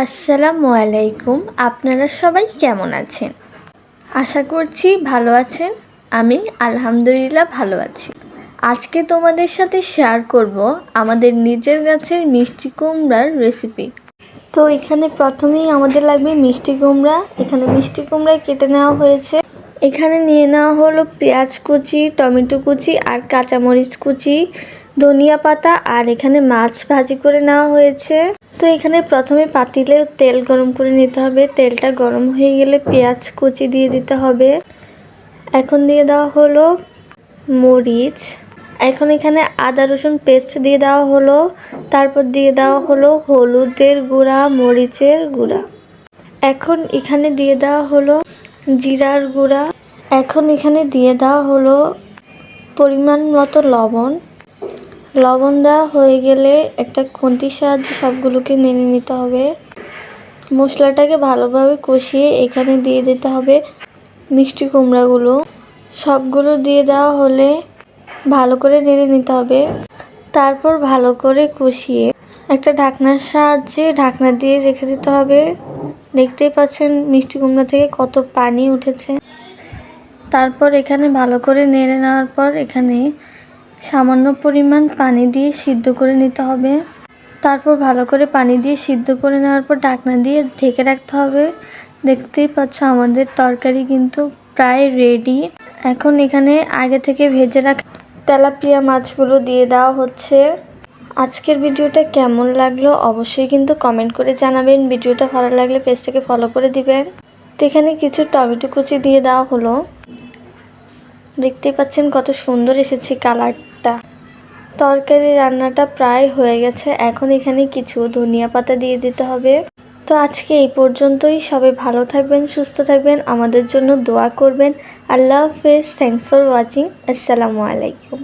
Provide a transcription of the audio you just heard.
আসসালামু আলাইকুম। আপনারা সবাই কেমন আছেন? আশা করছি ভালো আছেন। আমি আলহামদুলিল্লাহ ভালো আছি। আজকে তোমাদের সাথে শেয়ার করব আমাদের নিজের গাছের মিষ্টি কুমড়ার রেসিপি। তো এখানে প্রথমেই আমাদের লাগবে মিষ্টি কুমড়া। এখানে মিষ্টি কুমড়া কেটে নেওয়া হয়েছে। এখানে নিয়ে নেওয়া হলো পেঁয়াজ কুচি, টমেটো কুচি আর কাঁচামরিচ কুচি, ধনিয়া পাতা, আর এখানে মাছ ভাজি করে নেওয়া হয়েছে। তো এখানে প্রথমে পাতিলে তেল গরম করে নিতে হবে। তেলটা গরম হয়ে গেলে পেঁয়াজ কুচি দিয়ে দিতে হবে। এখন দিয়ে দেওয়া হলো মরিচ। এখন এখানে আদা রসুন পেস্ট দিয়ে দেওয়া হলো। তারপর দিয়ে দেওয়া হলো হলুদের গুঁড়া, মরিচের গুঁড়া। এখন এখানে দিয়ে দেওয়া হলো জিরার গুঁড়া। এখন এখানে দিয়ে দেওয়া হলো পরিমাণ মতো লবণ। লবণ দেওয়া হয়ে গেলে একটা খুন্তির সাহায্যে সবগুলোকে নেড়ে নিতে হবে। মশলাটাকে ভালোভাবে কষিয়ে এখানে দিয়ে দিতে হবে মিষ্টি কুমড়াগুলো। সবগুলো দিয়ে দেওয়া হলে ভালো করে নেড়ে নিতে হবে। তারপর ভালো করে কষিয়ে একটা ঢাকনার সাহায্যে ঢাকনা দিয়ে রেখে দিতে হবে। দেখতেই পাচ্ছেন মিষ্টি কুমড়া থেকে কত পানি উঠেছে। তারপর এখানে ভালো করে নেড়ে নেওয়ার পর এখানে সামান্য পরিমাণ পানি দিয়ে সিদ্ধ করে নিতে হবে। তারপর ভালো করে পানি দিয়ে সিদ্ধ করে নেওয়ার পর ঢাকনা দিয়ে ঢেকে রাখতে হবে। দেখতেই পাচ্ছ আমাদের তরকারি কিন্তু প্রায় রেডি। এখন এখানে আগে থেকে ভেজে রাখা তেলাপিয়া মাছগুলো দিয়ে দেওয়া হচ্ছে। আজকের ভিডিওটা কেমন লাগলো অবশ্যই কিন্তু কমেন্ট করে জানাবেন। ভিডিওটা ভালো লাগলে পেজটাকে ফলো করে দিবেন। তো এখানে কিছু টমেটো কুচি দিয়ে দেওয়া হলো। দেখতেই পাচ্ছেন কত সুন্দর এসেছে কালারটা। তরকারি রান্নাটা প্রায় হয়ে গেছে। এখন এখানে কিছু ধনিয়া পাতা দিয়ে দিতে হবে। তো আজকে এই পর্যন্তই। সবাই ভালো থাকবেন, সুস্থ থাকবেন, আমাদের জন্য দোয়া করবেন। আল্লাহ হাফেজ। Thanks for watching. আসসালামু আলাইকুম।